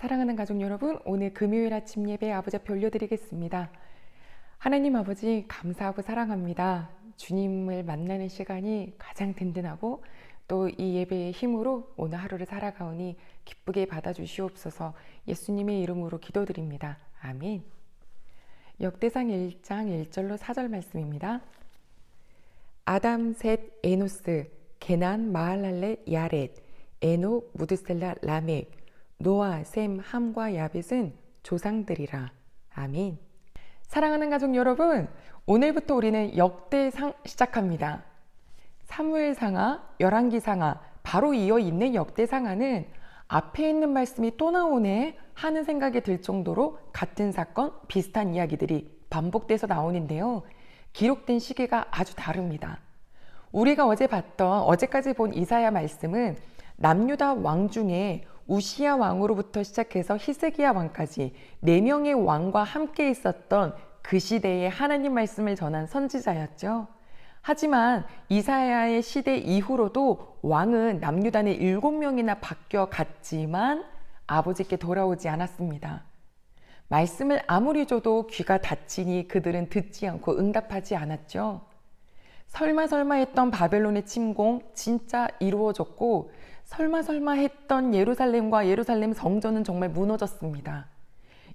사랑하는 가족 여러분, 오늘 금요일 아침 예배 아버지 앞에 올려드리겠습니다. 하나님 아버지 감사하고 사랑합니다. 주님을 만나는 시간이 가장 든든하고 또 이 예배의 힘으로 오늘 하루를 살아가오니 기쁘게 받아주시옵소서. 예수님의 이름으로 기도드립니다. 아멘. 역대상 1장 1절로 4절 말씀입니다. 아담, 셋, 에노스, 게난, 마할랄렛, 야렛, 에녹, 무드셀라, 라멕, 노아, 셈, 함과 야벳은 조상들이라. 아멘. 사랑하는 가족 여러분, 오늘부터 우리는 역대상 시작합니다. 사무엘상하, 열왕기상하 바로 이어 있는 역대상하는 앞에 있는 말씀이 또 나오네 하는 생각이 들 정도로 같은 사건, 비슷한 이야기들이 반복돼서 나오는데요. 기록된 시기가 아주 다릅니다. 우리가 어제까지 본 이사야 말씀은 남유다 왕 중에 우시야 왕으로부터 시작해서 히스기야 왕까지 4명의 왕과 함께 있었던 그 시대에 하나님 말씀을 전한 선지자였죠. 하지만 이사야의 시대 이후로도 왕은 남유다는 7명이나 바뀌어 갔지만 아버지께 돌아오지 않았습니다. 말씀을 아무리 줘도 귀가 닫히니 그들은 듣지 않고 응답하지 않았죠. 설마 했던 바벨론의 침공 진짜 이루어졌고 설마 했던 예루살렘과 예루살렘 성전은 정말 무너졌습니다.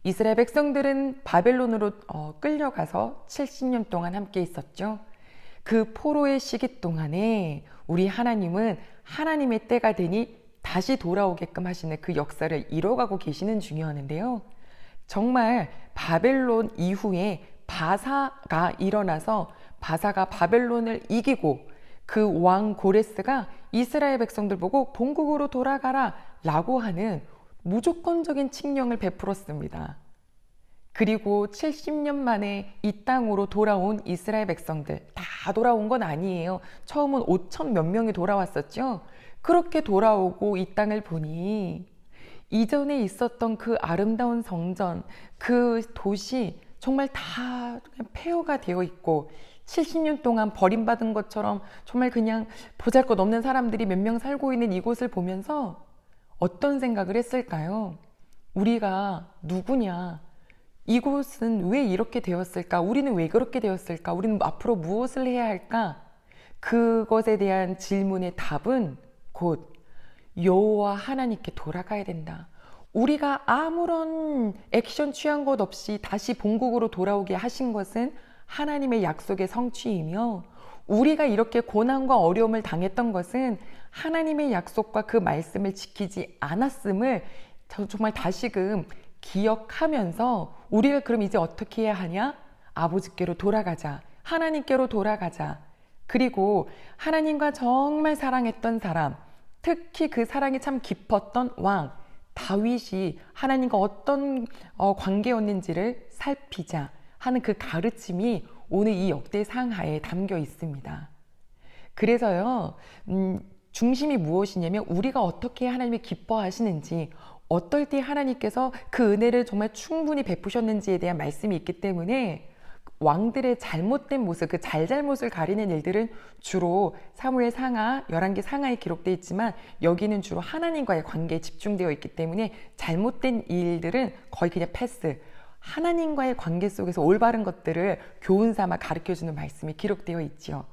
이스라엘 백성들은 바벨론으로 끌려가서 70년 동안 함께 있었죠. 그 포로의 시기 동안에 우리 하나님은 하나님의 때가 되니 다시 돌아오게끔 하시는 그 역사를 이뤄가고 계시는 중이었는데요. 정말 바벨론 이후에 바사가 일어나서 바사가 바벨론을 이기고 그 왕 고레스가 이스라엘 백성들 보고 본국으로 돌아가라 라고 하는 무조건적인 칙령을 베풀었습니다. 그리고 70년 만에 이 땅으로 돌아온 이스라엘 백성들 다 돌아온 건 아니에요. 처음은 5천 몇 명이 돌아왔었죠. 그렇게 돌아오고 이 땅을 보니 이전에 있었던 그 아름다운 성전, 그 도시 정말 다 폐허가 되어 있고 70년 동안 버림받은 것처럼 정말 그냥 보잘것없는 사람들이 몇 명 살고 있는 이곳을 보면서 어떤 생각을 했을까요? 우리가 누구냐? 이곳은 왜 이렇게 되었을까? 우리는 왜 그렇게 되었을까? 우리는 앞으로 무엇을 해야 할까? 그것에 대한 질문의 답은 곧 여호와 하나님께 돌아가야 된다. 우리가 아무런 액션 취한 것 없이 다시 본국으로 돌아오게 하신 것은 하나님의 약속의 성취이며 우리가 이렇게 고난과 어려움을 당했던 것은 하나님의 약속과 그 말씀을 지키지 않았음을 정말 다시금 기억하면서 우리가 그럼 이제 어떻게 해야 하냐? 아버지께로 돌아가자. 하나님께로 돌아가자. 그리고 하나님과 정말 사랑했던 사람, 특히 그 사랑이 참 깊었던 왕 다윗이 하나님과 어떤 관계였는지를 살피자 하는 그 가르침이 오늘 이 역대상하에 담겨 있습니다. 그래서요, 중심이 무엇이냐면 우리가 어떻게 하나님이 기뻐하시는지, 어떨 때 하나님께서 그 은혜를 정말 충분히 베푸셨는지에 대한 말씀이 있기 때문에 왕들의 잘못된 모습, 그 잘잘못을 가리는 일들은 주로 사무엘 상하, 열왕기 상하에 기록되어 있지만 여기는 주로 하나님과의 관계에 집중되어 있기 때문에 잘못된 일들은 거의 그냥 패스. 하나님과의 관계 속에서 올바른 것들을 교훈 삼아 가르쳐주는 말씀이 기록되어 있지요.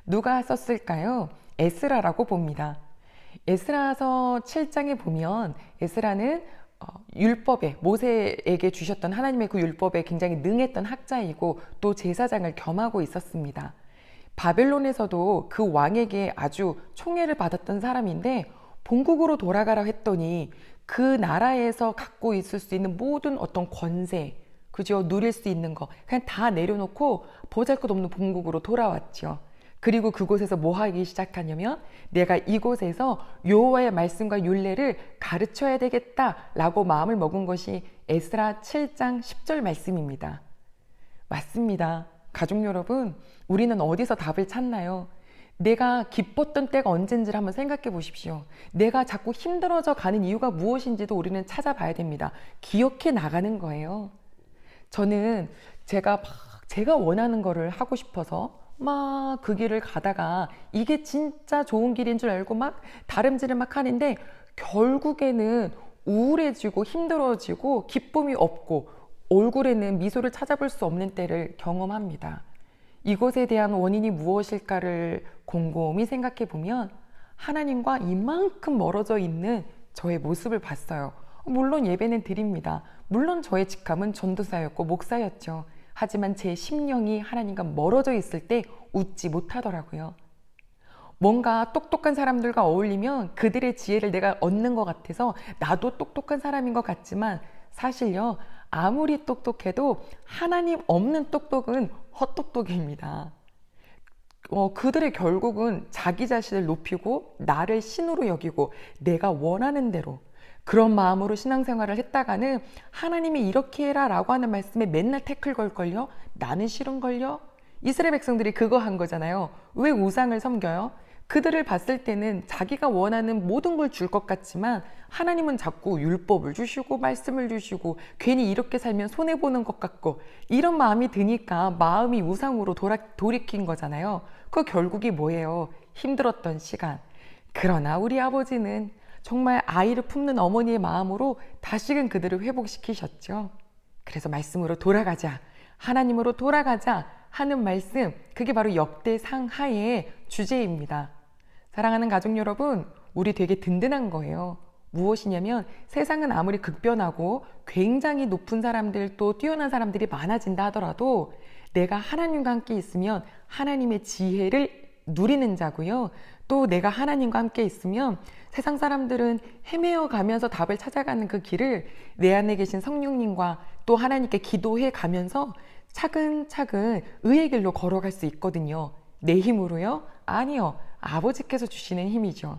누가 썼을까요? 에스라라고 봅니다. 에스라서 7장에 보면 에스라는 율법에 모세에게 주셨던 하나님의 그 율법에 굉장히 능했던 학자이고 또 제사장을 겸하고 있었습니다. 바벨론에서도 그 왕에게 아주 총애를 받았던 사람인데 본국으로 돌아가라 했더니 그 나라에서 갖고 있을 수 있는 모든 어떤 권세, 그죠? 누릴 수 있는 거 그냥 다 내려놓고 보잘것없는 본국으로 돌아왔죠. 그리고 그곳에서 뭐 하기 시작하냐면 내가 이곳에서 여호와의 말씀과 율례를 가르쳐야 되겠다라고 마음을 먹은 것이 에스라 7장 10절 말씀입니다. 맞습니다. 가족 여러분, 우리는 어디서 답을 찾나요? 내가 기뻤던 때가 언젠지를 한번 생각해 보십시오. 내가 자꾸 힘들어져 가는 이유가 무엇인지도 우리는 찾아봐야 됩니다. 기억해 나가는 거예요. 저는 제가 원하는 거를 하고 싶어서 막 그 길을 가다가 이게 진짜 좋은 길인 줄 알고 막 다름질을 막 하는데 결국에는 우울해지고 힘들어지고 기쁨이 없고 얼굴에는 미소를 찾아볼 수 없는 때를 경험합니다. 이것에 대한 원인이 무엇일까를 곰곰이 생각해 보면 하나님과 이만큼 멀어져 있는 저의 모습을 봤어요. 물론 예배는 드립니다. 물론 저의 직함은 전도사였고 목사였죠. 하지만 제 심령이 하나님과 멀어져 있을 때 웃지 못하더라고요. 뭔가 똑똑한 사람들과 어울리면 그들의 지혜를 내가 얻는 것 같아서 나도 똑똑한 사람인 것 같지만 사실요, 아무리 똑똑해도 하나님 없는 똑똑은 헛똑똑입니다. 그들의 결국은 자기 자신을 높이고 나를 신으로 여기고 내가 원하는 대로 그런 마음으로 신앙생활을 했다가는 하나님이 이렇게 해라 라고 하는 말씀에 맨날 태클 걸걸요? 나는 싫은걸요? 이스라엘 백성들이 그거 한 거잖아요. 왜 우상을 섬겨요? 그들을 봤을 때는 자기가 원하는 모든 걸 줄 것 같지만 하나님은 자꾸 율법을 주시고 말씀을 주시고 괜히 이렇게 살면 손해보는 것 같고 이런 마음이 드니까 마음이 우상으로 돌이킨 거잖아요. 그 결국이 뭐예요? 힘들었던 시간. 그러나 우리 아버지는 정말 아이를 품는 어머니의 마음으로 다시금 그들을 회복시키셨죠. 그래서 말씀으로 돌아가자, 하나님으로 돌아가자 하는 말씀, 그게 바로 역대상하의 주제입니다. 사랑하는 가족 여러분, 우리 되게 든든한 거예요. 무엇이냐면 세상은 아무리 극변하고 굉장히 높은 사람들 또 뛰어난 사람들이 많아진다 하더라도 내가 하나님과 함께 있으면 하나님의 지혜를 누리는 자고요. 또 내가 하나님과 함께 있으면 세상 사람들은 헤매어 가면서 답을 찾아가는 그 길을 내 안에 계신 성령님과 또 하나님께 기도해 가면서 차근차근 의의 길로 걸어갈 수 있거든요. 내 힘으로요? 아니요. 아버지께서 주시는 힘이죠.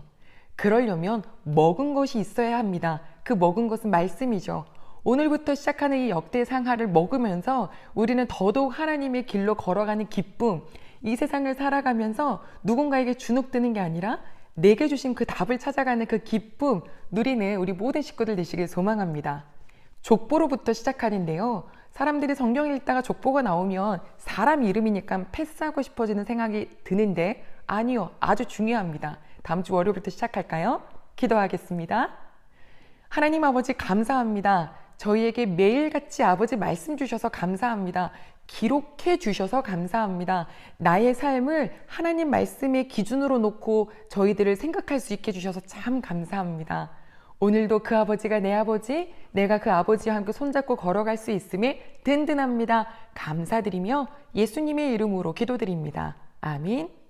그러려면 먹은 것이 있어야 합니다. 그 먹은 것은 말씀이죠. 오늘부터 시작하는 이 역대상하를 먹으면서 우리는 더더욱 하나님의 길로 걸어가는 기쁨, 이 세상을 살아가면서 누군가에게 주눅드는 게 아니라 내게 주신 그 답을 찾아가는 그 기쁨 누리는 우리 모든 식구들 되시길 소망합니다. 족보로부터 시작하는데요. 사람들이 성경 읽다가 족보가 나오면 사람 이름이니까 패스하고 싶어지는 생각이 드는데 아니요. 아주 중요합니다. 다음 주 월요일부터 시작할까요? 기도하겠습니다. 하나님 아버지 감사합니다. 저희에게 매일같이 아버지 말씀 주셔서 감사합니다. 기록해 주셔서 감사합니다. 나의 삶을 하나님 말씀의 기준으로 놓고 저희들을 생각할 수 있게 해주셔서 참 감사합니다. 오늘도 그 아버지가 내 아버지, 내가 그 아버지와 함께 손잡고 걸어갈 수 있음에 든든합니다. 감사드리며 예수님의 이름으로 기도드립니다. 아멘.